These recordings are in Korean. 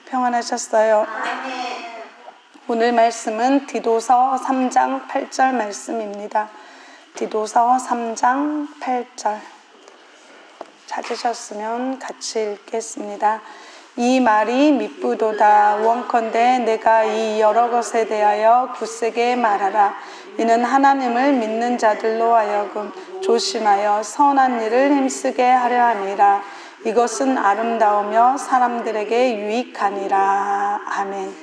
평안하셨어요? 오늘 말씀은 디도서 3장 8절 말씀입니다. 디도서 3장 8절 찾으셨으면 같이 읽겠습니다. 이 말이 미쁘도다. 원컨대 내가 이 여러 것에 대하여 굳세게 말하라. 이는 하나님을 믿는 자들로 하여금 조심하여 선한 일을 힘쓰게 하려 함이라. 이것은 아름다우며 사람들에게 유익하니라. 아멘.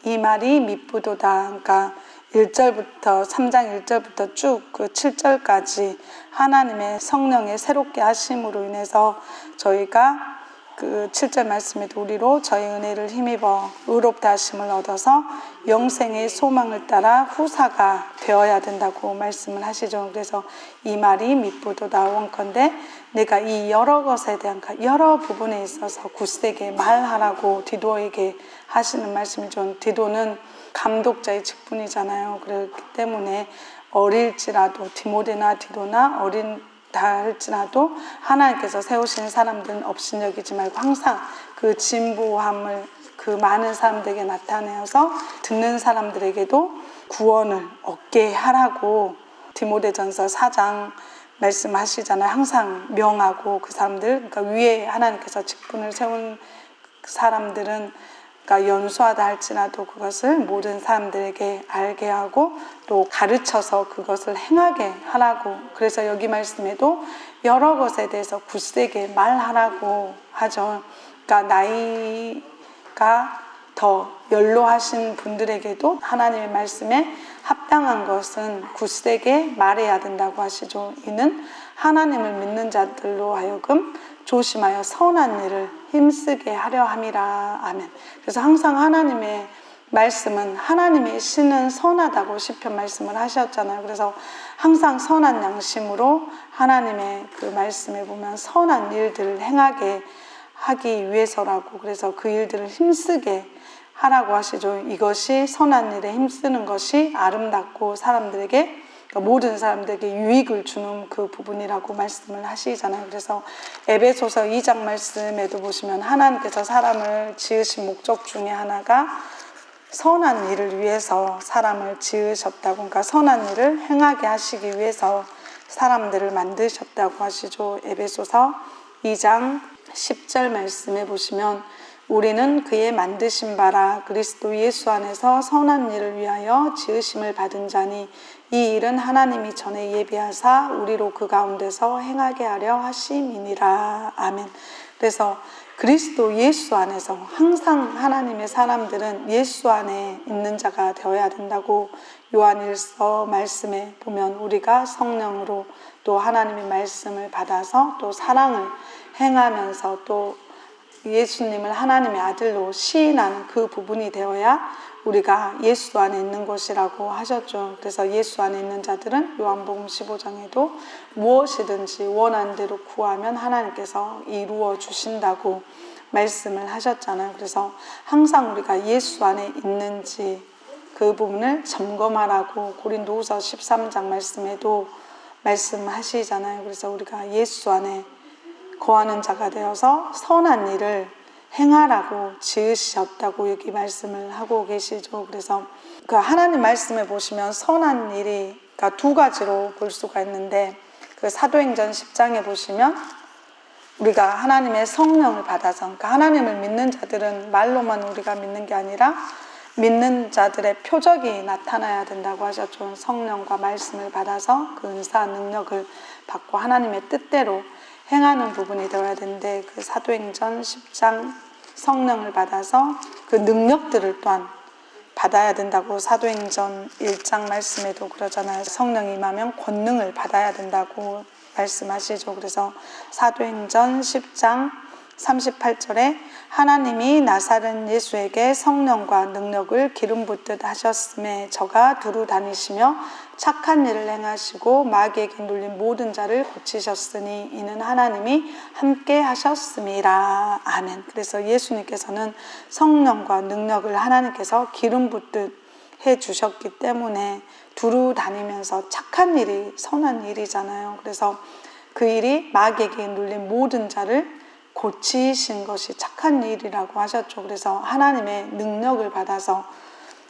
이 말이 미쁘도다. 그러니까 1절부터 3장 1절부터 쭉 그 7절까지 하나님의 성령의 새롭게 하심으로 인해서 저희가 그 7절 말씀에도 우리로 저희 은혜를 힘입어 의롭다 하심을 얻어서 영생의 소망을 따라 후사가 되어야 된다고 말씀을 하시죠. 그래서 이 말이 미쁘도다. 원컨대 내가 이 여러 것에 대한 여러 부분에 있어서 굳세게 말하라고 디도에게 하시는 말씀이죠. 디도는 감독자의 직분이잖아요. 그렇기 때문에 어릴지라도 디모데나 디도나 어린다 할지라도 하나님께서 세우신 사람들은 업신여기지 말고 항상 그 진보함을 그 많은 사람들에게 나타내어서 듣는 사람들에게도 구원을 얻게 하라고 디모데전서 4장 말씀하시잖아요. 항상 명하고 그 사람들, 그러니까 위에 하나님께서 직분을 세운 사람들은 그러니까 연수하다 할지라도 그것을 모든 사람들에게 알게 하고 또 가르쳐서 그것을 행하게 하라고. 그래서 여기 말씀에도 여러 것에 대해서 굳세게 말하라고 하죠. 그러니까 나이가 더 연로하신 분들에게도 하나님의 말씀에 합당한 것은 굳세게 말해야 된다고 하시죠. 이는 하나님을 믿는 자들로 하여금 조심하여 선한 일을 힘쓰게 하려 함이라. 아멘. 그래서 항상 하나님의 말씀은 하나님의 신은 선하다고 시편 말씀을 하셨잖아요. 그래서 항상 선한 양심으로 하나님의 그 말씀에 보면 선한 일들을 행하게 하기 위해서라고. 그래서 그 일들을 힘쓰게 하라고 하시죠. 이것이 선한 일에 힘쓰는 것이 아름답고 사람들에게, 그러니까 모든 사람들에게 유익을 주는 그 부분이라고 말씀을 하시잖아요. 그래서 에베소서 2장 말씀에도 보시면 하나님께서 사람을 지으신 목적 중에 하나가 선한 일을 위해서 사람을 지으셨다고. 그러니까 선한 일을 행하게 하시기 위해서 사람들을 만드셨다고 하시죠. 에베소서 2장 10절 말씀에 보시면 우리는 그의 만드신 바라 그리스도 예수 안에서 선한 일을 위하여 지으심을 받은 자니 이 일은 하나님이 전에 예비하사 우리로 그 가운데서 행하게 하려 하심이니라. 아멘. 그래서 그리스도 예수 안에서 항상 하나님의 사람들은 예수 안에 있는 자가 되어야 된다고 요한일서 말씀에 보면 우리가 성령으로 또 하나님의 말씀을 받아서 또 사랑을 행하면서 또 예수님을 하나님의 아들로 시인하는 그 부분이 되어야 우리가 예수 안에 있는 것이라고 하셨죠. 그래서 예수 안에 있는 자들은 요한복음 15장에도 무엇이든지 원하는 대로 구하면 하나님께서 이루어 주신다고 말씀을 하셨잖아요. 그래서 항상 우리가 예수 안에 있는지 그 부분을 점검하라고 고린도후서 13장 말씀에도 말씀하시잖아요. 그래서 우리가 예수 안에 거하는 자가 되어서 선한 일을 행하라고 지으셨다고 여기 말씀을 하고 계시죠. 그래서 그 하나님 말씀에 보시면 선한 일이 그러니까 두 가지로 볼 수가 있는데 그 사도행전 10장에 보시면 우리가 하나님의 성령을 받아서 그러니까 하나님을 믿는 자들은 말로만 우리가 믿는 게 아니라 믿는 자들의 표적이 나타나야 된다고 하셨죠. 성령과 말씀을 받아서 그 은사 능력을 받고 하나님의 뜻대로 행하는 부분이 되어야 되는데 그 사도행전 10장 성령을 받아서 그 능력들을 또한 받아야 된다고 사도행전 1장 말씀에도 그러잖아요. 성령이 임하면 권능을 받아야 된다고 말씀하시죠. 그래서 사도행전 10장 38절에 하나님이 나사렛 예수에게 성령과 능력을 기름 붓듯 하셨음에 저가 두루 다니시며 착한 일을 행하시고 마귀에게 눌린 모든 자를 고치셨으니 이는 하나님이 함께 하셨음이라. 아멘. 그래서 예수님께서는 성령과 능력을 하나님께서 기름 붓듯 해주셨기 때문에 두루 다니면서 착한 일이 선한 일이잖아요. 그래서 그 일이 마귀에게 눌린 모든 자를 고치신 것이 착한 일이라고 하셨죠. 그래서 하나님의 능력을 받아서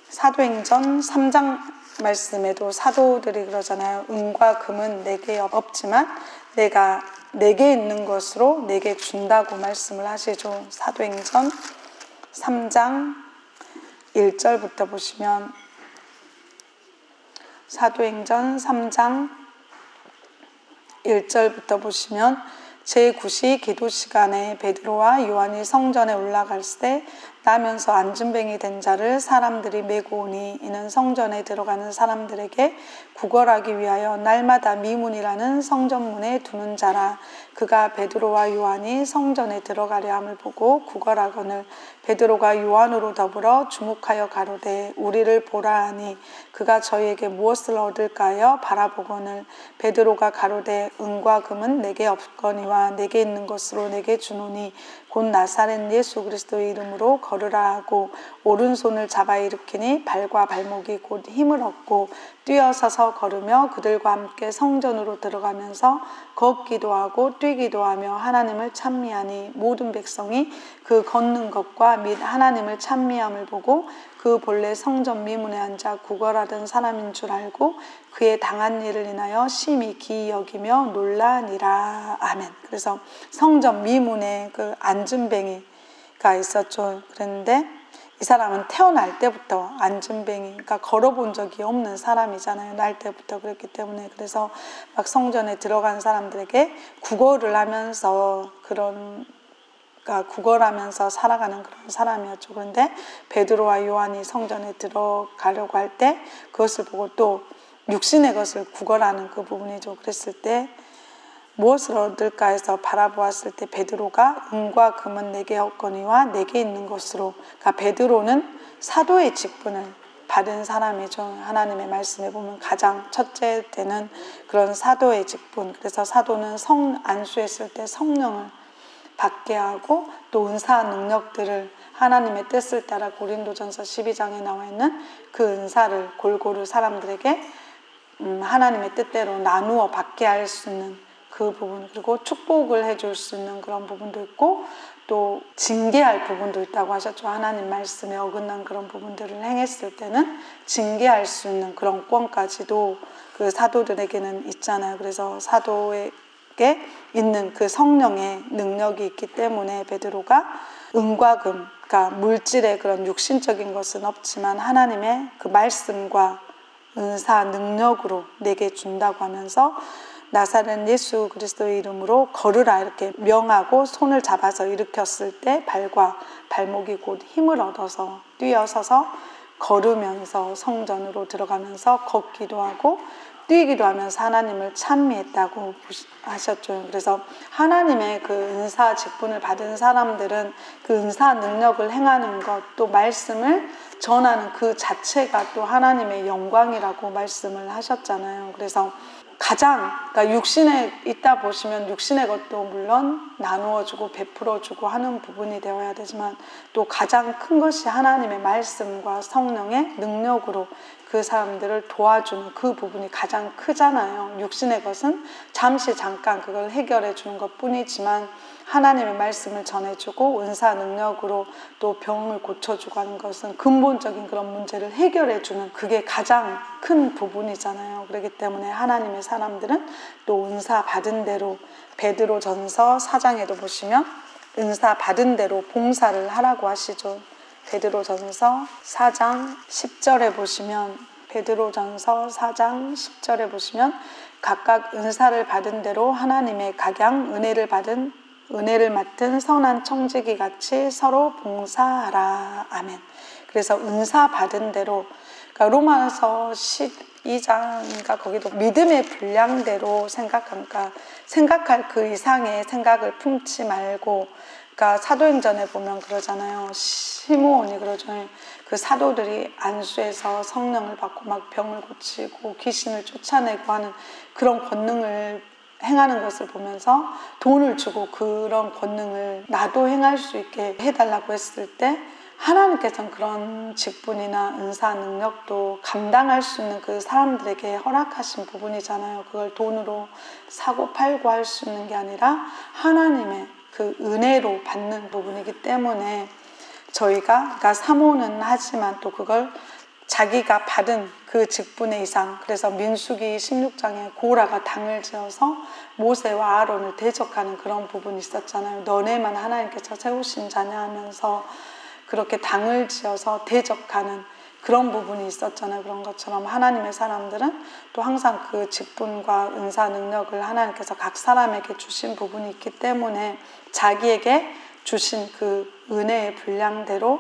사도행전 3장 말씀에도 사도들이 그러잖아요. 은과 금은 내게 없지만 내가 내게 있는 것으로 내게 준다고 말씀을 하시죠. 사도행전 3장 1절부터 보시면, 사도행전 3장 1절부터 보시면, 제9시 기도 시간에 베드로와 요한이 성전에 올라갈 때 나면서 안진뱅이 된 자를 사람들이 메고 오니 이는 성전에 들어가는 사람들에게 구걸하기 위하여 날마다 미문이라는 성전문에 두는 자라. 그가 베드로와 요한이 성전에 들어가려 함을 보고 구걸하거늘 베드로가 요한으로 더불어 주목하여 가로되 우리를 보라 하니 그가 저희에게 무엇을 얻을까 하여 바라보거늘 베드로가 가로되 은과 금은 내게 없거니와 내게 있는 것으로 내게 주노니 곧 나사렛 예수 그리스도의 이름으로 걸으라 하고 오른손을 잡아 일으키니 발과 발목이 곧 힘을 얻고 뛰어서서 걸으며 그들과 함께 성전으로 들어가면서 걷기도 하고 뛰기도 하며 하나님을 찬미하니 모든 백성이 그 걷는 것과 및 하나님을 찬미함을 보고 그 본래 성전 미문에 앉아 구걸하던 사람인 줄 알고 그의 당한 일을 인하여 심히 기이 여기며 놀라니라. 아멘. 그래서 성전 미문에 그 안진뱅이가 있었죠. 그런데 이 사람은 태어날 때부터 안진뱅이, 그러니까 걸어본 적이 없는 사람이잖아요. 날 때부터. 그랬기 때문에 그래서 막 성전에 들어간 사람들에게 구걸을 하면서 구걸하면서 살아가는 그런 사람이었죠. 그런데 베드로와 요한이 성전에 들어가려고 할 때 그것을 보고 또 육신의 것을 구걸하는 그 부분이죠. 그랬을 때 무엇을 얻을까 해서 바라보았을 때 베드로가 은과 금은 내게 없거니와 내게 있는 것으로, 그러니까 베드로는 사도의 직분을 받은 사람이죠. 하나님의 말씀에 보면 가장 첫째 되는 그런 사도의 직분. 그래서 사도는 안수했을 때 성령을 받게 하고 또 은사 능력들을 하나님의 뜻을 따라 고린도전서 12장에 나와 있는 그 은사를 골고루 사람들에게 하나님의 뜻대로 나누어 받게 할 수 있는 그 부분, 그리고 축복을 해줄 수 있는 그런 부분도 있고 또 징계할 부분도 있다고 하셨죠. 하나님 말씀에 어긋난 그런 부분들을 행했을 때는 징계할 수 있는 그런 권까지도 그 사도들에게는 있잖아요. 그래서 사도에게 있는 그 성령의 능력이 있기 때문에 베드로가 은과 금, 그러니까 물질의 그런 육신적인 것은 없지만 하나님의 그 말씀과 은사 능력으로 내게 준다고 하면서 나사렛 예수 그리스도의 이름으로 걸으라 이렇게 명하고 손을 잡아서 일으켰을 때 발과 발목이 곧 힘을 얻어서 뛰어서서 걸으면서 성전으로 들어가면서 걷기도 하고 뛰기도 하면서 하나님을 찬미했다고 하셨죠. 그래서 하나님의 그 은사 직분을 받은 사람들은 그 은사 능력을 행하는 것, 또 말씀을 전하는 그 자체가 또 하나님의 영광이라고 말씀을 하셨잖아요. 그래서 가장, 그러니까 육신에 있다 보시면 육신의 것도 물론 나누어주고 베풀어주고 하는 부분이 되어야 되지만 또 가장 큰 것이 하나님의 말씀과 성령의 능력으로 그 사람들을 도와주는 그 부분이 가장 크잖아요. 육신의 것은 잠깐 그걸 해결해 주는 것 뿐이지만 하나님의 말씀을 전해주고 은사 능력으로 또 병을 고쳐주고 하는 것은 근본적인 그런 문제를 해결해주는 그게 가장 큰 부분이잖아요. 그렇기 때문에 하나님의 사람들은 또 은사 받은 대로 베드로전서 4장에도 보시면 은사 받은 대로 봉사를 하라고 하시죠. 베드로전서 4장 10절에 보시면 베드로전서 4장 10절에 보시면 각각 은사를 받은 대로 하나님의 각양 은혜를 맡은 선한 청지기 같이 서로 봉사하라. 아멘. 그래서 은사 받은 대로, 그러니까 로마서 12장인가 거기도 믿음의 분량대로 생각할 그 이상의 생각을 품지 말고, 그러니까 사도행전에 보면 그러잖아요. 시므온이 그러죠. 그 사도들이 안수해서 성령을 받고 막 병을 고치고 귀신을 쫓아내고 하는 그런 권능을 행하는 것을 보면서 돈을 주고 그런 권능을 나도 행할 수 있게 해달라고 했을 때 하나님께서는 그런 직분이나 은사 능력도 감당할 수 있는 그 사람들에게 허락하신 부분이잖아요. 그걸 돈으로 사고 팔고 할 수 있는 게 아니라 하나님의 그 은혜로 받는 부분이기 때문에 저희가 그러니까 사모는 하지만 또 그걸 자기가 받은 그 직분의 이상, 그래서 민수기 16장에 고라가 당을 지어서 모세와 아론을 대적하는 그런 부분이 있었잖아요. 너네만 하나님께서 세우신 자냐 하면서 그렇게 당을 지어서 대적하는 그런 부분이 있었잖아요. 그런 것처럼 하나님의 사람들은 또 항상 그 직분과 은사 능력을 하나님께서 각 사람에게 주신 부분이 있기 때문에 자기에게 주신 그 은혜의 분량대로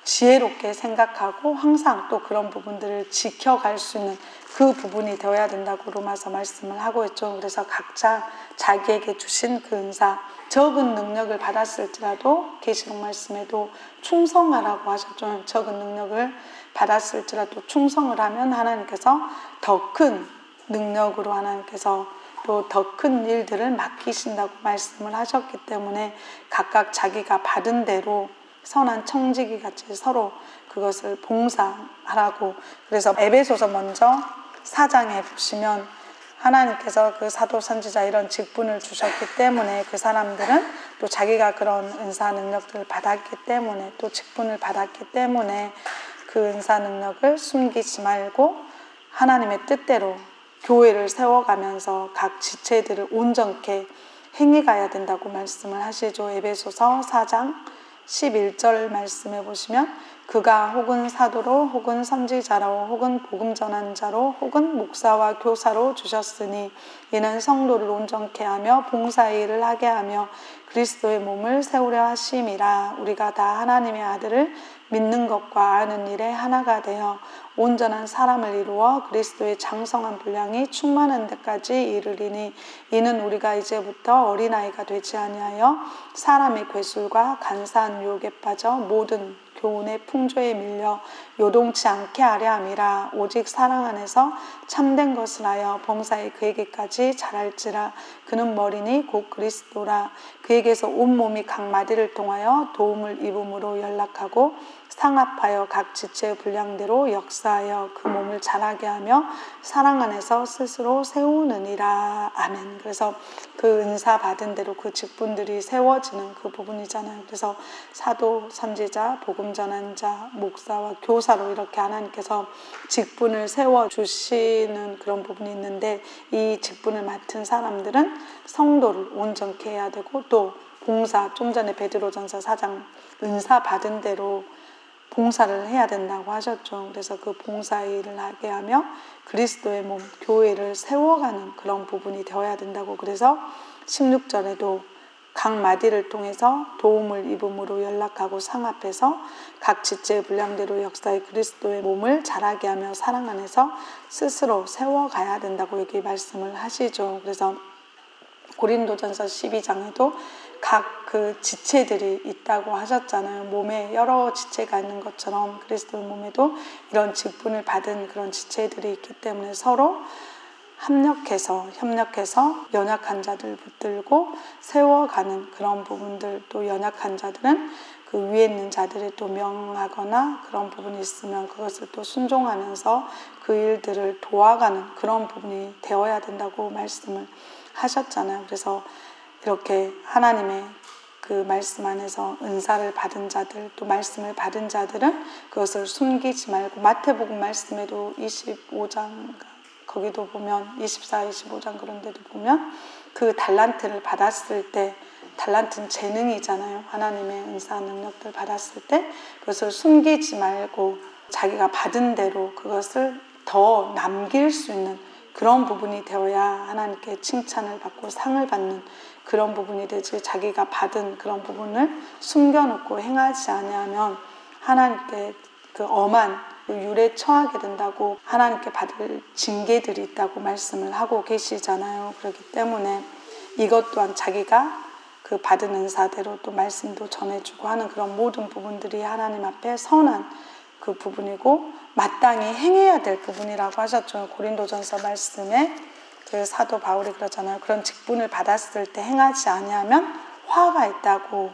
지혜롭게 생각하고 항상 또 그런 부분들을 지켜갈 수 있는 그 부분이 되어야 된다고 로마서 말씀을 하고 있죠. 그래서 각자 자기에게 주신 그 은사, 적은 능력을 받았을지라도 계시록 말씀에도 충성하라고 하셨죠. 적은 능력을 받았을지라도 충성을 하면 하나님께서 더 큰 능력으로 하나님께서 또 더 큰 일들을 맡기신다고 말씀을 하셨기 때문에 각각 자기가 받은 대로 선한 청지기 같이 서로 그것을 봉사하라고. 그래서 에베소서 먼저 4장에 보시면 하나님께서 그 사도 선지자 이런 직분을 주셨기 때문에 그 사람들은 또 자기가 그런 은사 능력들을 받았기 때문에 또 직분을 받았기 때문에 그 은사 능력을 숨기지 말고 하나님의 뜻대로 교회를 세워가면서 각 지체들을 온전케 행해가야 된다고 말씀을 하시죠. 에베소서 4장 11절 말씀해 보시면 그가 혹은 사도로 혹은 선지자로 혹은 복음 전한 자로 혹은 목사와 교사로 주셨으니 이는 성도를 온전케 하며 봉사의 일을 하게 하며 그리스도의 몸을 세우려 하심이라. 우리가 다 하나님의 아들을 믿는 것과 아는 일에 하나가 되어 온전한 사람을 이루어 그리스도의 장성한 분량이 충만한 데까지 이르리니 이는 우리가 이제부터 어린아이가 되지 아니하여 사람의 괴술과 간사한 유혹에 빠져 모든 교훈의 풍조에 밀려 요동치 않게 하려 함이라. 오직 사랑 안에서 참된 것을 하여 범사에 그에게까지 자랄지라. 그는 머리니 곧 그리스도라. 그에게서 온몸이 각 마디를 통하여 도움을 입음으로 연락하고 상합하여 각 지체의 분량대로 역사하여 그 몸을 자라게 하며 사랑 안에서 스스로 세우느니라. 아멘. 그래서 그 은사 받은 대로 그 직분들이 세워지는 그 부분이잖아요. 그래서 사도, 선지자, 복음 전한 자, 목사와 교사로 이렇게 하나님께서 직분을 세워주시는 그런 부분이 있는데 이 직분을 맡은 사람들은 성도를 온전케 해야 되고 또 봉사, 좀 전에 베드로전서 4장 은사 받은 대로 봉사를 해야 된다고 하셨죠. 그래서 그 봉사 일을 하게 하며 그리스도의 몸, 교회를 세워가는 그런 부분이 되어야 된다고. 그래서 16절에도 각 마디를 통해서 도움을 입음으로 연락하고 상합해서 각 지체의 분량대로 역사의 그리스도의 몸을 자라게 하며 사랑 안에서 스스로 세워가야 된다고 여기 말씀을 하시죠. 그래서 고린도전서 12장에도 각 그 지체들이 있다고 하셨잖아요. 몸에 여러 지체가 있는 것처럼 그리스도의 몸에도 이런 직분을 받은 그런 지체들이 있기 때문에 서로 협력해서 연약한 자들 붙들고 세워가는 그런 부분들, 또 연약한 자들은 그 위에 있는 자들이 또 명하거나 그런 부분이 있으면 그것을 또 순종하면서 그 일들을 도와가는 그런 부분이 되어야 된다고 말씀을 하셨잖아요. 그래서 이렇게 하나님의 그 말씀 안에서 은사를 받은 자들, 또 말씀을 받은 자들은 그것을 숨기지 말고, 마태복음 말씀에도 25장 거기도 보면 24, 25장 그런 데도 보면 그 달란트를 받았을 때, 달란트는 재능이잖아요. 하나님의 은사 능력들 받았을 때 그것을 숨기지 말고 자기가 받은 대로 그것을 더 남길 수 있는 그런 부분이 되어야 하나님께 칭찬을 받고 상을 받는 그런 부분이 되지, 자기가 받은 그런 부분을 숨겨놓고 행하지 아니하면 하나님께 그 엄한 그 율에 처하게 된다고, 하나님께 받을 징계들이 있다고 말씀을 하고 계시잖아요. 그렇기 때문에 이것 또한 자기가 그 받은 은사대로 또 말씀도 전해주고 하는 그런 모든 부분들이 하나님 앞에 선한 그 부분이고 마땅히 행해야 될 부분이라고 하셨죠. 고린도전서 말씀에 그 사도 바울이 그러잖아요. 그런 직분을 받았을 때 행하지 아니하면 화가 있다고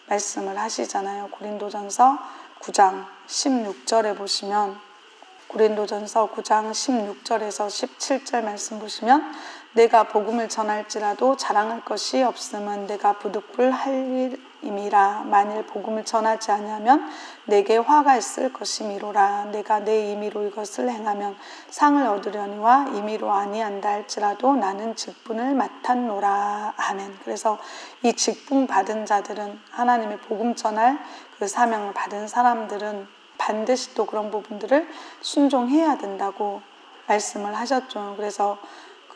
말씀을 하시잖아요. 고린도전서 9장 16절에 보시면, 고린도전서 9장 16절에서 17절 말씀 보시면 내가 복음을 전할지라도 자랑할 것이 없음은 내가 부득불 할 일임이라. 만일 복음을 전하지 아니하면 내게 화가 있을 것이미로라. 내가 내 임의로 이것을 행하면 상을 얻으려니와 임의로 아니한다 할지라도 나는 직분을 맡았노라. 아멘. 그래서 이 직분 받은 자들은, 하나님의 복음 전할 그 사명을 받은 사람들은 반드시 또 그런 부분들을 순종해야 된다고 말씀을 하셨죠. 그래서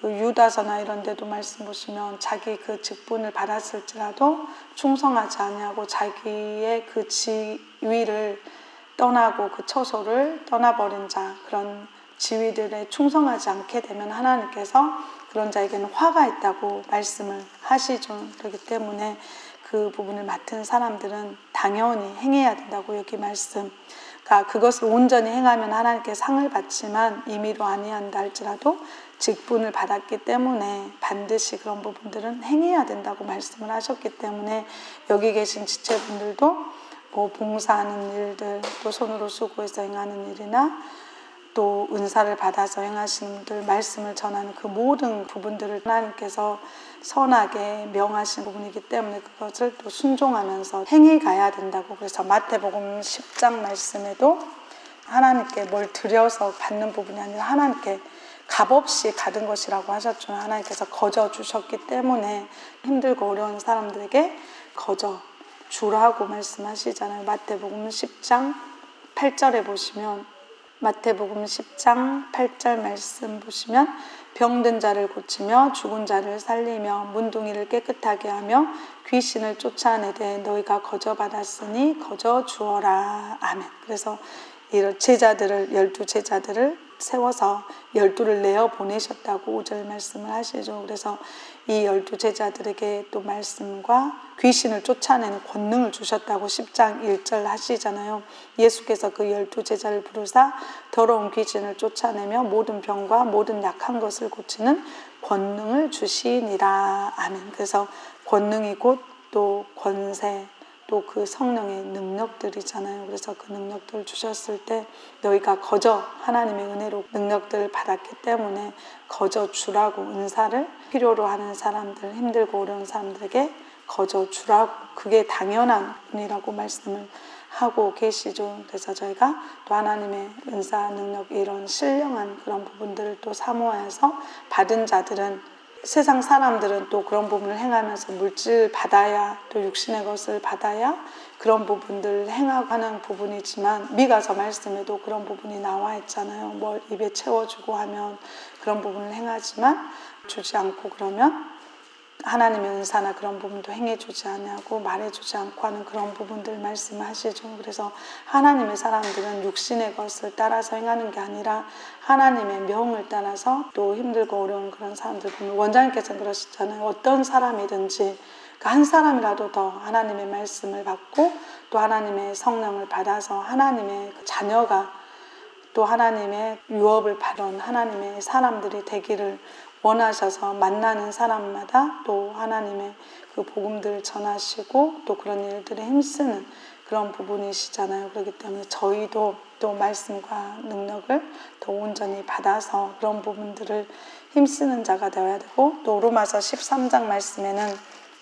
그 유다서나 이런 데도 말씀 보시면 자기 그 직분을 받았을지라도 충성하지 아니하고 자기의 그 지위를 떠나고 그 처소를 떠나버린 자, 그런 지위들에 충성하지 않게 되면 하나님께서 그런 자에게는 화가 있다고 말씀을 하시죠. 그렇기 때문에 그 부분을 맡은 사람들은 당연히 행해야 된다고 여기 말씀, 그것을 온전히 행하면 하나님께 상을 받지만 임의로 아니한다 할지라도 직분을 받았기 때문에 반드시 그런 부분들은 행해야 된다고 말씀을 하셨기 때문에 여기 계신 지체분들도 뭐 봉사하는 일들, 또 손으로 수고해서 행하는 일이나 또 은사를 받아서 행하시는 분들, 말씀을 전하는 그 모든 부분들을 하나님께서 선하게 명하신 부분이기 때문에 그것을 또 순종하면서 행해 가야 된다고. 그래서 마태복음 10장 말씀에도 하나님께 뭘 드려서 받는 부분이 아니라 하나님께 값없이 받은 것이라고 하셨죠. 하나님께서 거저 주셨기 때문에 힘들고 어려운 사람들에게 거저 주라고 말씀하시잖아요. 마태복음 10장 8절에 보시면, 마태복음 10장 8절 말씀 보시면, 병든 자를 고치며 죽은 자를 살리며 문둥이를 깨끗하게 하며 귀신을 쫓아내되 너희가 거저 받았으니 거저 주어라. 아멘. 그래서 이런 제자들을, 12제자들을 세워서 12를 내어 보내셨다고 5절 말씀을 하시죠. 그래서 이 12제자들에게 또 말씀과 귀신을 쫓아내는 권능을 주셨다고 10장 1절 하시잖아요. 예수께서 그 12제자를 부르사 더러운 귀신을 쫓아내며 모든 병과 모든 약한 것을 고치는 권능을 주시니라. 아멘. 그래서 권능이 곧 또 권세, 또 그 성령의 능력들이잖아요. 그래서 그 능력들을 주셨을 때 너희가 거저 하나님의 은혜로 능력들을 받았기 때문에 거저 주라고, 은사를 필요로 하는 사람들, 힘들고 어려운 사람들에게 거저 주라고, 그게 당연한 분이라고 말씀을 하고 계시죠. 그래서 저희가 또 하나님의 은사, 능력, 이런 신령한 그런 부분들을 또 사모해서 받은 자들은, 세상 사람들은 또 그런 부분을 행하면서 물질 받아야, 또 육신의 것을 받아야 그런 부분들을 행하고 하는 부분이지만, 미가서 말씀에도 그런 부분이 나와 있잖아요. 뭘 입에 채워주고 하면 그런 부분을 행하지만 주지 않고 그러면 하나님의 은사나 그런 부분도 행해주지 아니하고 말해주지 않고 하는 그런 부분들 말씀하시죠. 그래서 하나님의 사람들은 육신의 것을 따라서 행하는 게 아니라 하나님의 명을 따라서, 또 힘들고 어려운 그런 사람들 보면 원장님께서는 그러시잖아요. 어떤 사람이든지 한 사람이라도 더 하나님의 말씀을 받고 또 하나님의 성령을 받아서 하나님의 자녀가, 또 하나님의 유업을 받은 하나님의 사람들이 되기를 원하셔서 만나는 사람마다 또 하나님의 그 복음들을 전하시고 또 그런 일들에 힘쓰는 그런 부분이시잖아요. 그렇기 때문에 저희도 또 말씀과 능력을 더 온전히 받아서 그런 부분들을 힘쓰는 자가 되어야 되고, 또 로마서 13장 말씀에는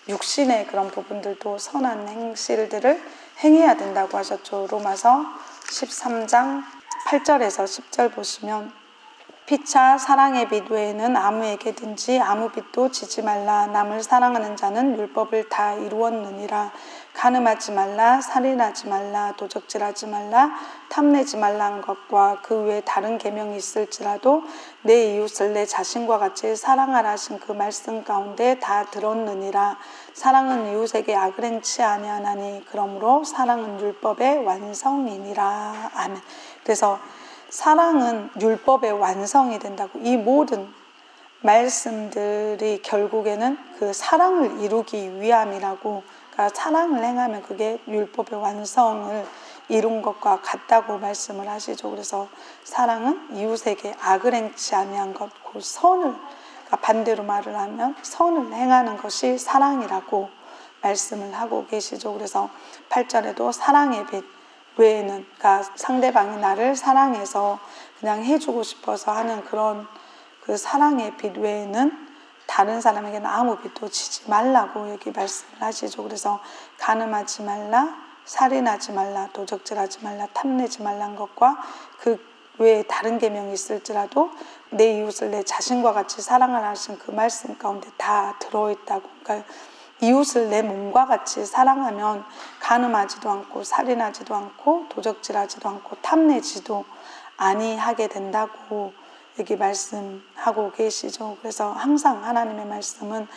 육신의 그런 부분들도 선한 행실들을 행해야 된다고 하셨죠. 로마서 13장 8절에서 10절 보시면, 피차 사랑의 빛 외에는 아무에게든지 아무 빛도 지지 말라. 남을 사랑하는 자는 율법을 다 이루었느니라. 간음하지 말라, 살인하지 말라, 도적질하지 말라, 탐내지 말라는 것과 그 외에 다른 계명이 있을지라도 내 이웃을 내 자신과 같이 사랑하라 하신 그 말씀 가운데 다 들었느니라. 사랑은 이웃에게 악을 행치 아니하나니 그러므로 사랑은 율법의 완성이니라. 아멘. 그래서 사랑은 율법의 완성이 된다고. 이 모든 말씀들이 결국에는 그 사랑을 이루기 위함이라고, 그러니까 사랑을 행하면 그게 율법의 완성을 이룬 것과 같다고 말씀을 하시죠. 그래서 사랑은 이웃에게 악을 행치 아니한 것, 그 선을, 그러니까 반대로 말을 하면 선을 행하는 것이 사랑이라고 말씀을 하고 계시죠. 그래서 8절에도 사랑의 빛 외에는, 그러니까 상대방이 나를 사랑해서 그냥 해주고 싶어서 하는 그런 그 사랑의 빛 외에는 다른 사람에게는 아무 빚도 지지 말라고 여기 말씀을 하시죠. 그래서 간음하지 말라, 살인하지 말라, 도적질하지 말라, 탐내지 말라는 것과 그 외에 다른 계명이 있을지라도 내 이웃을 내 자신과 같이 사랑하라 하신 그 말씀 가운데 다 들어있다고. 그러니까 이웃을 내 몸과 같이 사랑하면 간음하지도 않고 살인하지도 않고 도적질하지도 않고 탐내지도 아니하게 된다고 여기 말씀하고 계시죠. 그래서 항상 하나님의 말씀은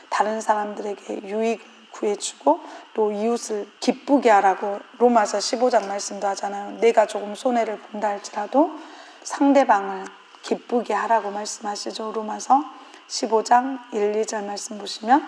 다른 사람들에게 유익을 구해주고 또 이웃을 기쁘게 하라고 로마서 15장 말씀도 하잖아요. 내가 조금 손해를 본다 할지라도 상대방을 기쁘게 하라고 말씀하시죠. 로마서 15장 1, 2절 말씀 보시면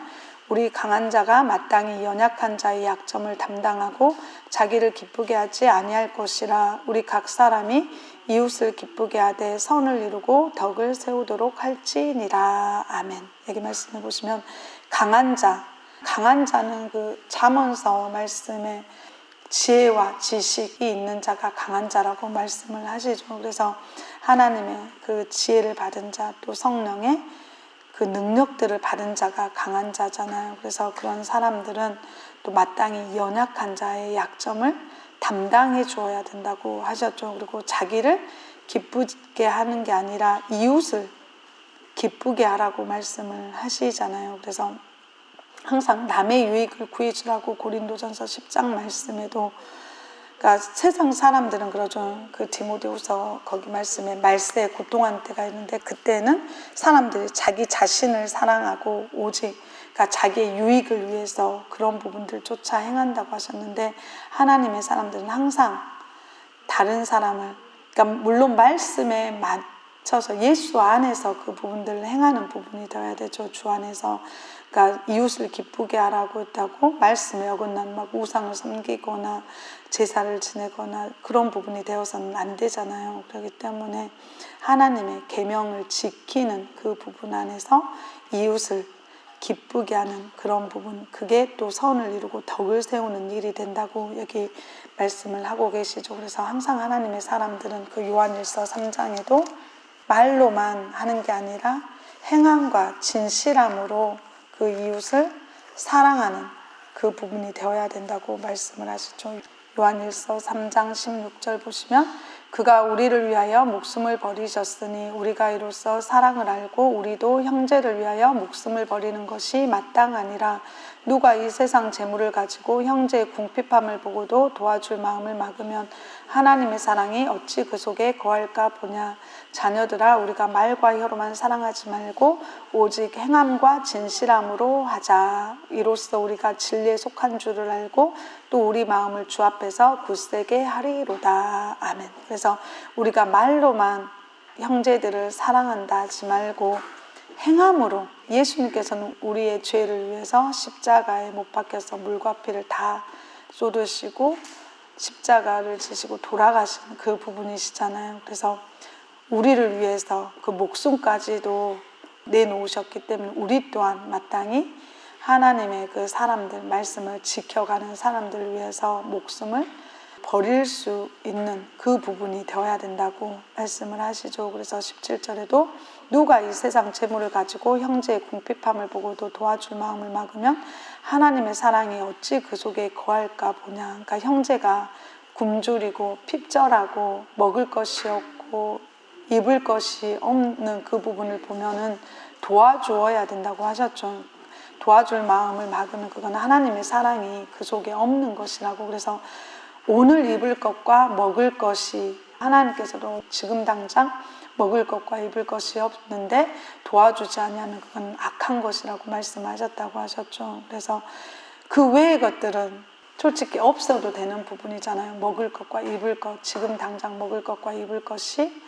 우리 강한 자가 마땅히 연약한 자의 약점을 담당하고 자기를 기쁘게 하지 아니할 것이라. 우리 각 사람이 이웃을 기쁘게 하되 선을 이루고 덕을 세우도록 할지니라. 아멘. 여기 말씀해 보시면 강한 자는 그 잠언서 말씀에 지혜와 지식이 있는 자가 강한 자라고 말씀을 하시죠. 그래서 하나님의 그 지혜를 받은 자, 또 성령의 그 능력들을 받은 자가 강한 자잖아요. 그래서 그런 사람들은 또 마땅히 연약한 자의 약점을 담당해 주어야 된다고 하셨죠. 그리고 자기를 기쁘게 하는 게 아니라 이웃을 기쁘게 하라고 말씀을 하시잖아요. 그래서 항상 남의 유익을 구해주라고 고린도전서 10장 말씀에도, 그러니까 세상 사람들은 그러죠. 그 디모데후서 거기 말씀에 말세에 고통한 때가 있는데 그때는 사람들이 자기 자신을 사랑하고 오직 그러니까 자기의 유익을 위해서 그런 부분들 쫓아 행한다고 하셨는데, 하나님의 사람들은 항상 다른 사람을, 그러니까 물론 말씀에 맞춰서 예수 안에서 그 부분들을 행하는 부분이 되어야 되죠. 주 안에서. 그러니까 이웃을 기쁘게 하라고 했다고 말씀에 어긋난 막 우상을 섬기거나 제사를 지내거나 그런 부분이 되어서는 안 되잖아요. 그렇기 때문에 하나님의 계명을 지키는 그 부분 안에서 이웃을 기쁘게 하는 그런 부분, 그게 또 선을 이루고 덕을 세우는 일이 된다고 여기 말씀을 하고 계시죠. 그래서 항상 하나님의 사람들은 그 요한일서 3장에도 말로만 하는 게 아니라 행함과 진실함으로 그 이웃을 사랑하는 그 부분이 되어야 된다고 말씀을 하시죠. 요한일서 3장 16절 보시면 그가 우리를 위하여 목숨을 버리셨으니 우리가 이로써 사랑을 알고 우리도 형제를 위하여 목숨을 버리는 것이 마땅하니라. 누가 이 세상 재물을 가지고 형제의 궁핍함을 보고도 도와줄 마음을 막으면 하나님의 사랑이 어찌 그 속에 거할까 보냐. 자녀들아, 우리가 말과 혀로만 사랑하지 말고 오직 행함과 진실함으로 하자. 이로써 우리가 진리에 속한 줄을 알고 또 우리 마음을 주 앞에서 굳세게 하리로다. 아멘. 그래서 우리가 말로만 형제들을 사랑한다 하지 말고 행함으로, 예수님께서는 우리의 죄를 위해서 십자가에 못 박혀서 물과 피를 다 쏟으시고 십자가를 지시고 돌아가신 그 부분이시잖아요. 그래서 우리를 위해서 그 목숨까지도 내놓으셨기 때문에 우리 또한 마땅히 하나님의 그 사람들, 말씀을 지켜가는 사람들을 위해서 목숨을 버릴 수 있는 그 부분이 되어야 된다고 말씀을 하시죠. 그래서 17절에도 누가 이 세상 재물을 가지고 형제의 궁핍함을 보고도 도와줄 마음을 막으면 하나님의 사랑이 어찌 그 속에 거할까 보냐. 그러니까 형제가 굶주리고 핍절하고 먹을 것이 없고 입을 것이 없는 그 부분을 보면은 도와주어야 된다고 하셨죠. 도와줄 마음을 막으면 그건 하나님의 사랑이 그 속에 없는 것이라고. 그래서 오늘 입을 것과 먹을 것이, 하나님께서도 지금 당장 먹을 것과 입을 것이 없는데 도와주지 아니하면 그건 악한 것이라고 말씀하셨다고 하셨죠. 그래서 그 외의 것들은 솔직히 없어도 되는 부분이잖아요. 먹을 것과 입을 것, 지금 당장 먹을 것과 입을 것이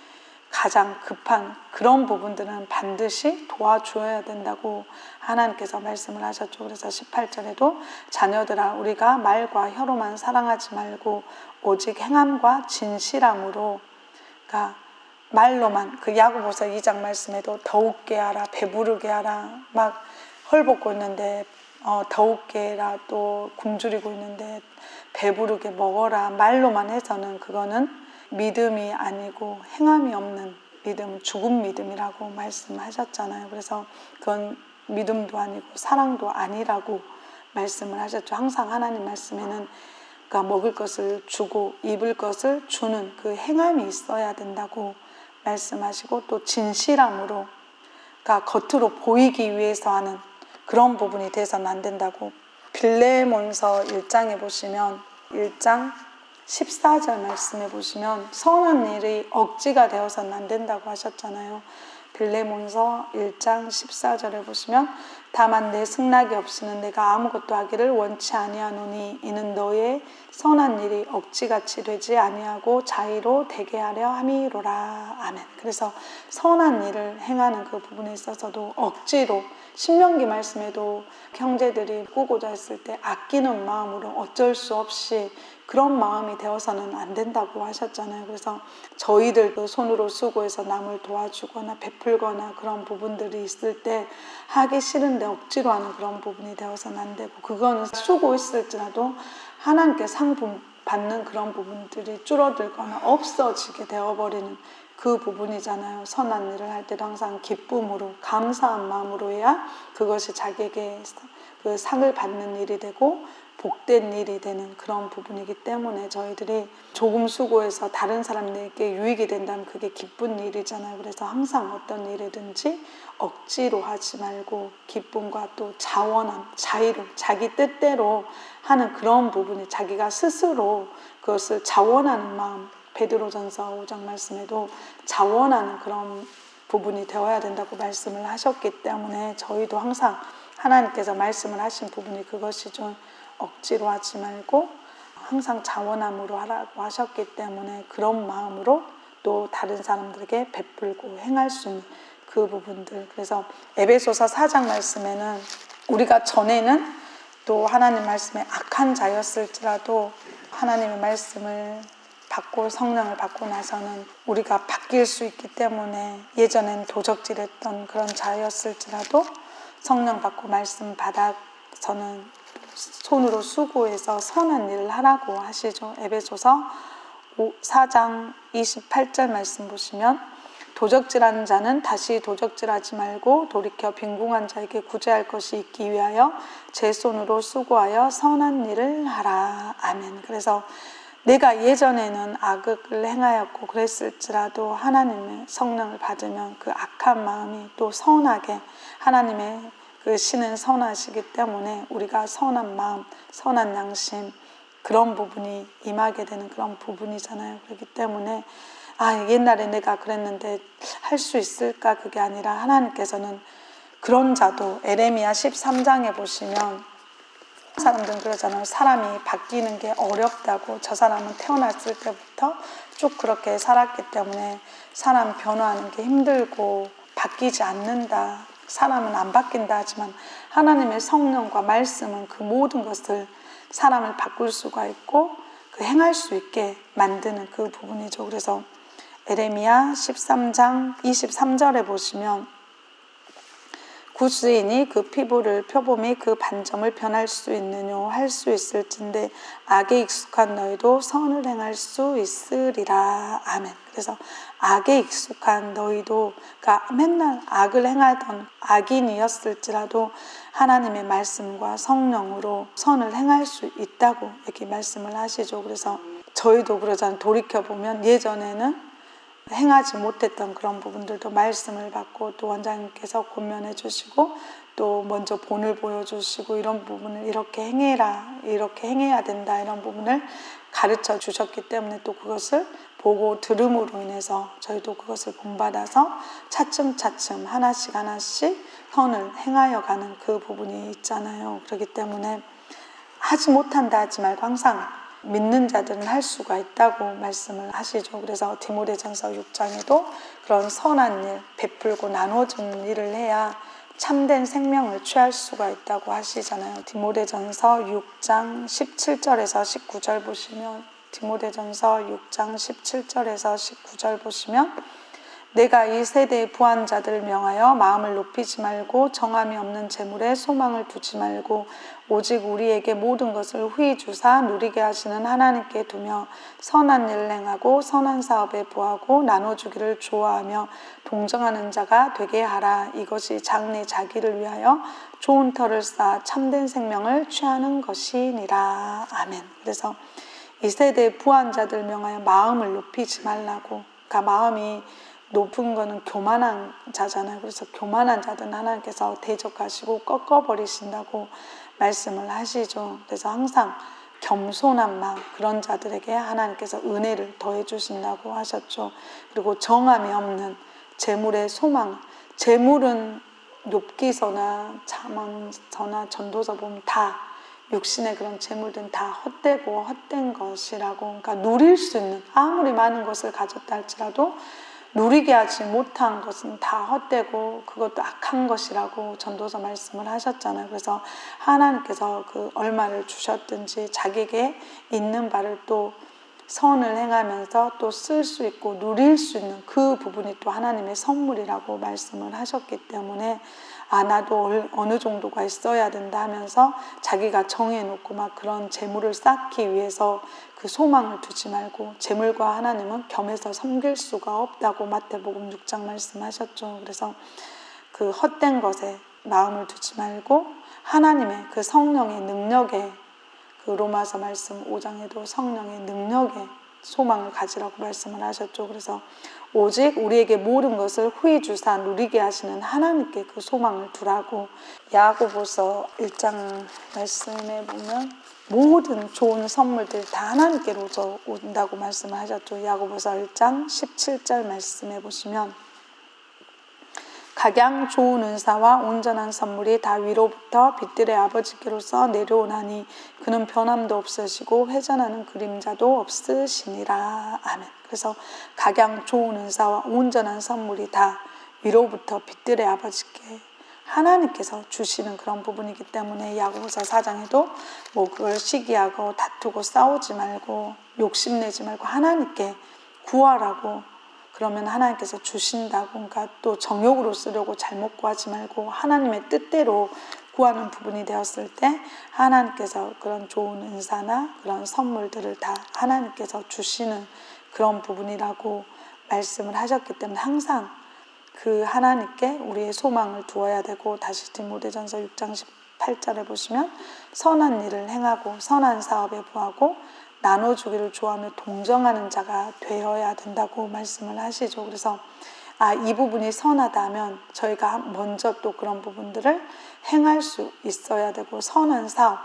가장 급한 그런 부분들은 반드시 도와줘야 된다고 하나님께서 말씀을 하셨죠. 그래서 18절에도 자녀들아, 우리가 말과 혀로만 사랑하지 말고 오직 행함과 진실함으로, 그러니까 말로만, 그 야고보서 2장 말씀에도 더욱게 하라, 배부르게 하라, 막 헐벗고 있는데 더욱게 해라, 또 굶주리고 있는데 배부르게 먹어라, 말로만 해서는 그거는 믿음이 아니고 행함이 없는 믿음은 죽은 믿음이라고 말씀하셨잖아요. 그래서 그건 믿음도 아니고 사랑도 아니라고 말씀을 하셨죠. 항상 하나님 말씀에는 그러니까 먹을 것을 주고 입을 것을 주는 그 행함이 있어야 된다고 말씀하시고, 또 진실함으로, 그러니까 겉으로 보이기 위해서 하는 그런 부분이 돼서는 안 된다고. 빌레몬서 1장에 보시면 1장 14절 말씀에 보시면 선한 일이 억지가 되어서는 안 된다고 하셨잖아요. 빌레몬서 1장 14절에 보시면 다만 내 승낙이 없이는 내가 아무것도 하기를 원치 아니하노니 이는 너의 선한 일이 억지같이 되지 아니하고 자의로 되게 하려 함이로라. 아멘. 그래서 선한 일을 행하는 그 부분에 있어서도 억지로, 신명기 말씀에도 형제들이 꾸고자 했을 때 아끼는 마음으로 어쩔 수 없이 그런 마음이 되어서는 안 된다고 하셨잖아요. 그래서 저희들도 손으로 수고해서 남을 도와주거나 베풀거나 그런 부분들이 있을 때 하기 싫은데 억지로 하는 그런 부분이 되어서는 안 되고, 그거는 수고했을지라도 하나님께 상 받는 그런 부분들이 줄어들거나 없어지게 되어버리는 그 부분이잖아요. 선한 일을 할 때도 항상 기쁨으로, 감사한 마음으로 해야 그것이 자기에게 그 상을 받는 일이 되고 복된 일이 되는 그런 부분이기 때문에, 저희들이 조금 수고해서 다른 사람들에게 유익이 된다면 그게 기쁜 일이잖아요. 그래서 항상 어떤 일이든지 억지로 하지 말고 기쁨과 또 자원함, 자의로, 자기 뜻대로 하는 그런 부분이, 자기가 스스로 그것을 자원하는 마음, 베드로전서 5장 말씀에도 자원하는 그런 부분이 되어야 된다고 말씀을 하셨기 때문에, 저희도 항상 하나님께서 말씀을 하신 부분이 그것이죠. 억지로 하지 말고 항상 자원함으로 하라고 하셨기 때문에, 그런 마음으로 또 다른 사람들에게 베풀고 행할 수 있는 그 부분들. 그래서 에베소서 4장 말씀에는 우리가 전에는 또 하나님 말씀에 악한 자였을지라도 하나님의 말씀을 받고 성령을 받고 나서는 우리가 바뀔 수 있기 때문에, 예전엔 도적질했던 그런 자였을지라도 성령 받고 말씀 받아서는 손으로 수고해서 선한 일을 하라고 하시죠. 에베소서 4장 28절 말씀 보시면 도적질하는 자는 다시 도적질하지 말고 돌이켜 빈궁한 자에게 구제할 것이 있기 위하여 제 손으로 수고하여 선한 일을 하라. 아멘. 그래서 내가 예전에는 악을 행하였고 그랬을지라도 하나님의 성령을 받으면 그 악한 마음이 또 선하게, 하나님의 그 신은 선하시기 때문에 우리가 선한 마음, 선한 양심, 그런 부분이 임하게 되는 그런 부분이잖아요. 그렇기 때문에 옛날에 내가 그랬는데 할 수 있을까, 그게 아니라 하나님께서는 그런 자도, 에레미야 13장에 보시면 사람들은 그러잖아요. 사람이 바뀌는 게 어렵다고. 저 사람은 태어났을 때부터 쭉 그렇게 살았기 때문에 사람 변화하는 게 힘들고 바뀌지 않는다, 사람은 안 바뀐다 하지만 하나님의 성령과 말씀은 그 모든 것을, 사람을 바꿀 수가 있고 그 행할 수 있게 만드는 그 부분이죠. 그래서 에레미야 13장 23절에 보시면 구스인이 그 피부를 표범이 그 반점을 변할 수 있느뇨 할 수 있을진데 악에 익숙한 너희도 선을 행할 수 있으리라. 아멘. 그래서 악에 익숙한 너희도, 그러니까 맨날 악을 행하던 악인이었을지라도 하나님의 말씀과 성령으로 선을 행할 수 있다고 이렇게 말씀을 하시죠. 그래서 저희도 그러잖아요. 돌이켜보면 예전에는 행하지 못했던 그런 부분들도 말씀을 받고 또 원장님께서 권면해 주시고 또 먼저 본을 보여주시고 이런 부분을 이렇게 행해라, 이렇게 행해야 된다, 이런 부분을 가르쳐 주셨기 때문에 또 그것을 보고 들음으로 인해서 저희도 그것을 본받아서 차츰차츰 하나씩 하나씩 선을 행하여 가는 그 부분이 있잖아요. 그렇기 때문에 하지 못한다 하지 말고 항상 믿는 자들은 할 수가 있다고 말씀을 하시죠. 그래서 디모데전서 6장에도 그런 선한 일, 베풀고 나눠주는 일을 해야 참된 생명을 취할 수가 있다고 하시잖아요. 디모데전서 6장 17절에서 19절 보시면, 디모데전서 6장 17절에서 19절 보시면 내가 이 세대의 부한 자들을 명하여 마음을 높이지 말고 정함이 없는 재물에 소망을 두지 말고 오직 우리에게 모든 것을 후히 주사 누리게 하시는 하나님께 두며 선한 일을 행하고 선한 사업에 부하고 나눠주기를 좋아하며 동정하는 자가 되게 하라. 이것이 장래 자기를 위하여 좋은 터를 쌓아 참된 생명을 취하는 것이니라. 아멘. 그래서 이 세대의 부한 자들 명하여 마음을 높이지 말라고. 그러니까 마음이 높은 거는 교만한 자잖아요. 그래서 교만한 자들은 하나님께서 대적하시고 꺾어버리신다고 말씀을 하시죠. 그래서 항상 겸손한 마음, 그런 자들에게 하나님께서 은혜를 더해 주신다고 하셨죠. 그리고 정함이 없는 재물의 소망, 재물은 욥기서나 잠언서나 전도서 보면 다 육신의 그런 재물들은 다 헛되고 헛된 것이라고, 그러니까 누릴 수 있는 아무리 많은 것을 가졌다 할지라도 누리게 하지 못한 것은 다 헛되고 그것도 악한 것이라고 전도서 말씀을 하셨잖아요. 그래서 하나님께서 그 얼마를 주셨든지 자기에게 있는 바를 또 선을 행하면서 또 쓸 수 있고 누릴 수 있는 그 부분이 또 하나님의 선물이라고 말씀을 하셨기 때문에 나도 어느 정도가 있어야 된다 하면서 자기가 정해놓고 막 그런 재물을 쌓기 위해서 그 소망을 두지 말고, 재물과 하나님은 겸해서 섬길 수가 없다고 마태복음 6장 말씀하셨죠. 그래서 그 헛된 것에 마음을 두지 말고 하나님의 그 성령의 능력에, 그 로마서 말씀 5장에도 성령의 능력에 소망을 가지라고 말씀을 하셨죠. 그래서 오직 우리에게 모든 것을 후히 주사 누리게 하시는 하나님께 그 소망을 두라고. 야고보서 1장 말씀에 보면 모든 좋은 선물들이 다 하나님께로서 온다고 말씀을 하셨죠. 야고보서 1장 17절 말씀에 보시면 각양 좋은 은사와 온전한 선물이 다 위로부터 빛들의 아버지께로서 내려오나니 그는 변함도 없으시고 회전하는 그림자도 없으시니라. 아멘. 그래서 각양 좋은 은사와 온전한 선물이 다 위로부터 빛들의 아버지께 하나님께서 주시는 그런 부분이기 때문에 야고보서 4장에도 뭐 그걸 시기하고 다투고 싸우지 말고 욕심내지 말고 하나님께 구하라고, 그러면 하나님께서 주신다고. 그러니까 또 정욕으로 쓰려고 잘못 구하지 말고 하나님의 뜻대로 구하는 부분이 되었을 때 하나님께서 그런 좋은 은사나 그런 선물들을 다 하나님께서 주시는 그런 부분이라고 말씀을 하셨기 때문에 항상 그 하나님께 우리의 소망을 두어야 되고, 다시 디모데전서 6장 18절에 보시면 선한 일을 행하고 선한 사업에 부하고 나눠주기를 좋아하며 동정하는 자가 되어야 된다고 말씀을 하시죠. 그래서 이 부분이 선하다 하면 저희가 먼저 또 그런 부분들을 행할 수 있어야 되고, 선한 사업,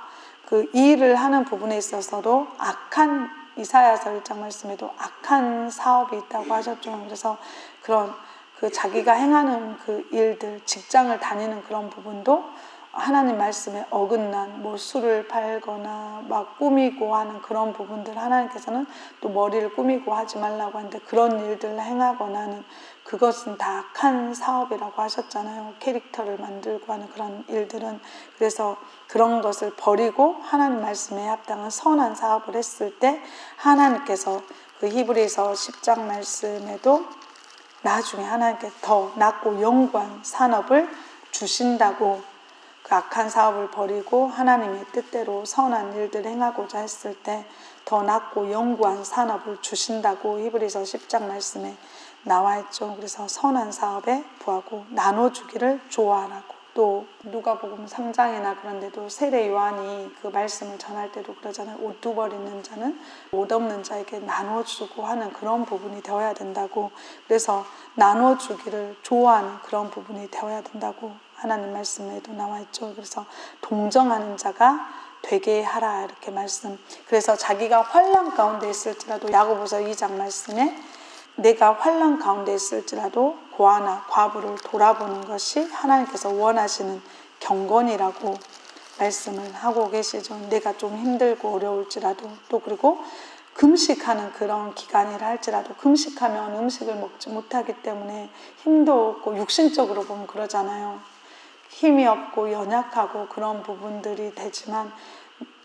그 일을 하는 부분에 있어서도 악한, 이사야서 1장 말씀에도 악한 사업이 있다고 하셨죠. 그래서 그런 그 자기가 행하는 그 일들, 직장을 다니는 그런 부분도 하나님 말씀에 어긋난 뭐 술을 팔거나 막 꾸미고 하는 그런 부분들, 하나님께서는 또 머리를 꾸미고 하지 말라고 하는데 그런 일들을 행하거나 하는 그것은 다 악한 사업이라고 하셨잖아요. 캐릭터를 만들고 하는 그런 일들은. 그래서 그런 것을 버리고 하나님 말씀에 합당한 선한 사업을 했을 때 하나님께서 그 히브리서 10장 말씀에도 나중에 하나님께서 더 낫고 영광 산업을 주신다고, 그 악한 사업을 버리고 하나님의 뜻대로 선한 일들을 행하고자 했을 때 더 낫고 영구한 산업을 주신다고 히브리서 10장 말씀에 나와 있죠. 그래서 선한 사업에 부하고 나눠주기를 좋아하라고. 또 누가복음 3장이나 그런 데도 세례 요한이 그 말씀을 전할 때도 그러잖아요. 옷 두 벌 있는 자는 옷 없는 자에게 나눠주고 하는 그런 부분이 되어야 된다고. 그래서 나눠주기를 좋아하는 그런 부분이 되어야 된다고 하나님 말씀에도 나와 있죠. 그래서 동정하는 자가 되게 하라, 이렇게 말씀. 그래서 자기가 환난 가운데 있을지라도 야고보서 2장 말씀에 내가 환난 가운데 있을지라도 고아나 과부를 돌아보는 것이 하나님께서 원하시는 경건이라고 말씀을 하고 계시죠. 내가 좀 힘들고 어려울지라도, 또 그리고 금식하는 그런 기간이라 할지라도, 금식하면 음식을 먹지 못하기 때문에 힘도 없고 육신적으로 보면 그러잖아요. 힘이 없고 연약하고 그런 부분들이 되지만,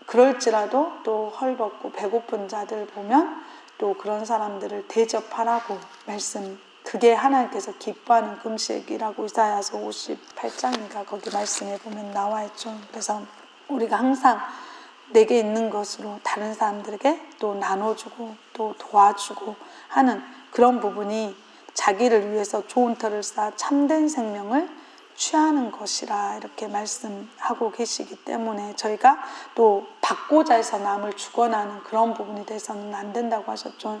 그럴지라도 또 헐벗고 배고픈 자들 보면 또 그런 사람들을 대접하라고 말씀, 그게 하나님께서 기뻐하는 금식이라고 이사야서 58장인가 거기 말씀에 보면 나와 있죠. 그래서 우리가 항상 내게 있는 것으로 다른 사람들에게 또 나눠주고 또 도와주고 하는 그런 부분이 자기를 위해서 좋은 터를 쌓아 참된 생명을 취하는 것이라 이렇게 말씀하고 계시기 때문에 저희가 또 받고자 해서 남을 주거나 하는 그런 부분이 돼서는 안 된다고 하셨죠.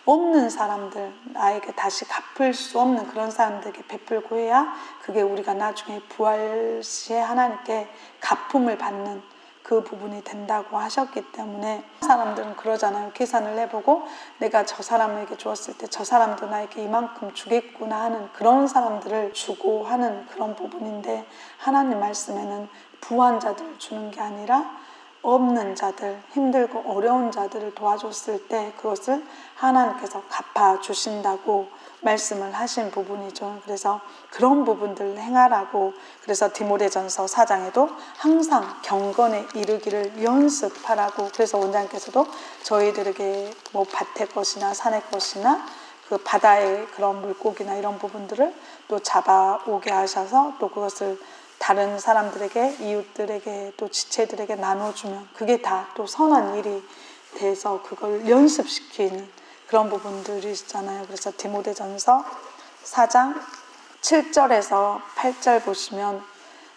없는 사람들, 나에게 다시 갚을 수 없는 그런 사람들에게 베풀고 해야 그게 우리가 나중에 부활 시에 하나님께 갚음을 받는 그 부분이 된다고 하셨기 때문에 사람들은 그러잖아요. 계산을 해보고 내가 저 사람에게 주었을 때 저 사람도 나에게 이만큼 주겠구나 하는 그런 사람들을 주고 하는 그런 부분인데 하나님 말씀에는 부한 자들을 주는 게 아니라 없는 자들, 힘들고 어려운 자들을 도와줬을 때 그것을 하나님께서 갚아주신다고 말씀을 하신 부분이죠. 그래서 그런 부분들을 행하라고, 그래서 디모데전서 4장에도 항상 경건에 이르기를 연습하라고, 그래서 원장님께서도 저희들에게 뭐 밭의 것이나 산의 것이나 그 바다의 그런 물고기나 이런 부분들을 또 잡아오게 하셔서 또 그것을 다른 사람들에게, 이웃들에게, 또 지체들에게 나눠주면 그게 다 또 선한 일이 돼서 그걸 연습시키는 그런 부분들이잖아요. 그래서 디모데전서 4장 7절에서 8절 보시면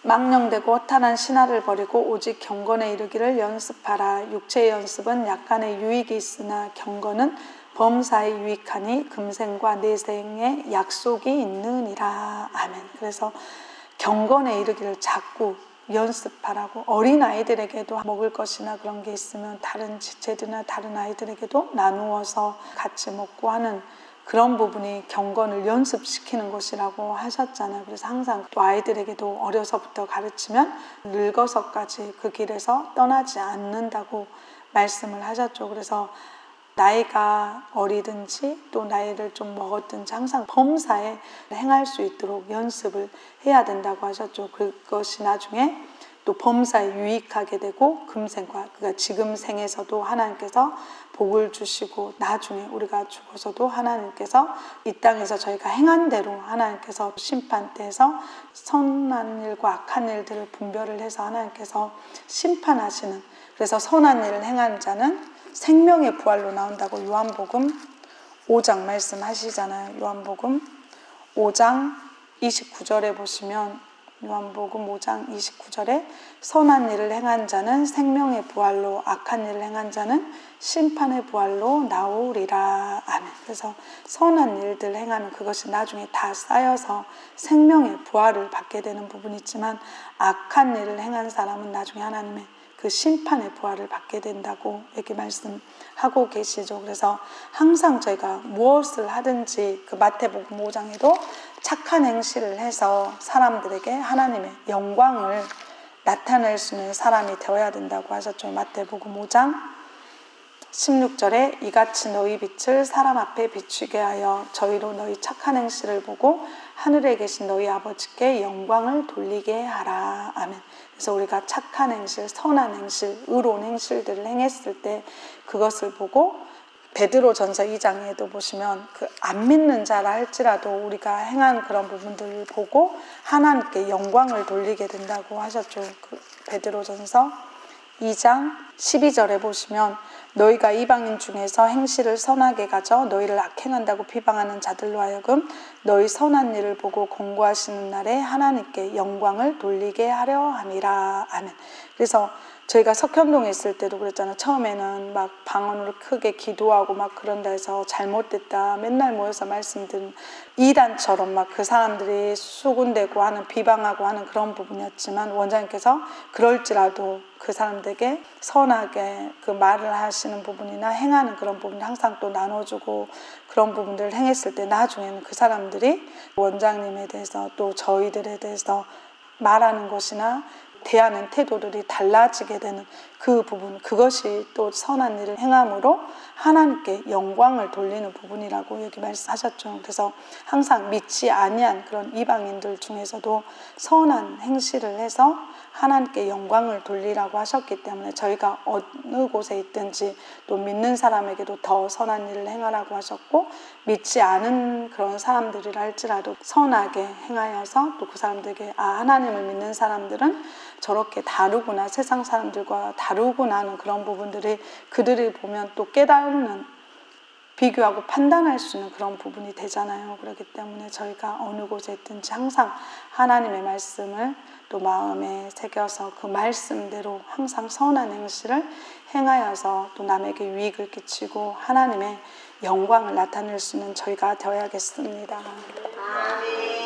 망령되고 허탄한 신화를 버리고 오직 경건에 이르기를 연습하라. 육체의 연습은 약간의 유익이 있으나 경건은 범사에 유익하니 금생과 내생에 약속이 있느니라. 아멘. 그래서 경건에 이르기를 자꾸 연습하라고, 어린아이들에게도 먹을 것이나 그런 게 있으면 다른 지체들이나 다른 아이들에게도 나누어서 같이 먹고 하는 그런 부분이 경건을 연습시키는 것이라고 하셨잖아요. 그래서 항상 또 아이들에게도 어려서부터 가르치면 늙어서까지 그 길에서 떠나지 않는다고 말씀을 하셨죠. 그래서 나이가 어리든지 또 나이를 좀 먹었든지 항상 범사에 행할 수 있도록 연습을 해야 된다고 하셨죠. 그것이 나중에 또 범사에 유익하게 되고 금생과, 그러니까 지금 생에서도 하나님께서 복을 주시고 나중에 우리가 죽어서도 하나님께서 이 땅에서 저희가 행한 대로 하나님께서 심판 때에서 선한 일과 악한 일들을 분별을 해서 하나님께서 심판하시는, 그래서 선한 일을 행한 자는 생명의 부활로 나온다고 요한복음 5장 말씀하시잖아요. 요한복음 5장 29절에 보시면 요한복음 5장 29절에 선한 일을 행한 자는 생명의 부활로, 악한 일을 행한 자는 심판의 부활로 나오리라. 아멘. 그래서 선한 일들 행하는 그것이 나중에 다 쌓여서 생명의 부활을 받게 되는 부분이 있지만 악한 일을 행한 사람은 나중에 하나님의 그 심판의 부활을 받게 된다고 이렇게 말씀하고 계시죠. 그래서 항상 저희가 무엇을 하든지 그 마태복음 5장에도 착한 행실을 해서 사람들에게 하나님의 영광을 나타낼 수 있는 사람이 되어야 된다고 하셨죠. 마태복음 5장 16절에 이같이 너희 빛을 사람 앞에 비추게 하여 저희로 너희 착한 행실을 보고 하늘에 계신 너희 아버지께 영광을 돌리게 하라. 아멘. 그래서 우리가 착한 행실, 선한 행실, 의로운 행실들을 행했을 때 그것을 보고 베드로전서 2장에도 보시면 그 안 믿는 자라 할지라도 우리가 행한 그런 부분들을 보고 하나님께 영광을 돌리게 된다고 하셨죠. 그 베드로전서 2장 12절에 보시면 너희가 이방인 중에서 행실을 선하게 가져 너희를 악행한다고 비방하는 자들로 하여금 너희 선한 일을 보고 공고하시는 날에 하나님께 영광을 돌리게 하려 함이라. 아멘. 그래서 저희가 석현동에 있을 때도 그랬잖아요. 처음에는 막 방언으로 크게 기도하고 막 그런다 해서 잘못됐다 맨날 모여서 말씀드린 이단처럼 막 그 사람들이 수군대고 하는, 비방하고 하는 그런 부분이었지만 원장님께서 그럴지라도 그 사람들에게 선하게 그 말을 하시는 부분이나 행하는 그런 부분을 항상 또 나눠주고 그런 부분들을 행했을 때 나중에는 그 사람들이 원장님에 대해서 또 저희들에 대해서 말하는 것이나 대하는 태도들이 달라지게 되는 그 부분, 그것이 또 선한 일을 행함으로 하나님께 영광을 돌리는 부분이라고 여기 말씀하셨죠. 그래서 항상 믿지 아니한 그런 이방인들 중에서도 선한 행실을 해서 하나님께 영광을 돌리라고 하셨기 때문에 저희가 어느 곳에 있든지 또 믿는 사람에게도 더 선한 일을 행하라고 하셨고, 믿지 않은 그런 사람들이라 할지라도 선하게 행하여서 또 그 사람들에게 하나님을 믿는 사람들은 저렇게 다르구나, 세상 사람들과 다르구나 하는 그런 부분들이 그들이 보면 또 깨달는, 비교하고 판단할 수 있는 그런 부분이 되잖아요. 그렇기 때문에 저희가 어느 곳에 있든지 항상 하나님의 말씀을 또 마음에 새겨서 그 말씀대로 항상 선한 행실을 행하여서 또 남에게 유익을 끼치고 하나님의 영광을 나타낼 수 있는 저희가 되어야겠습니다. 아멘.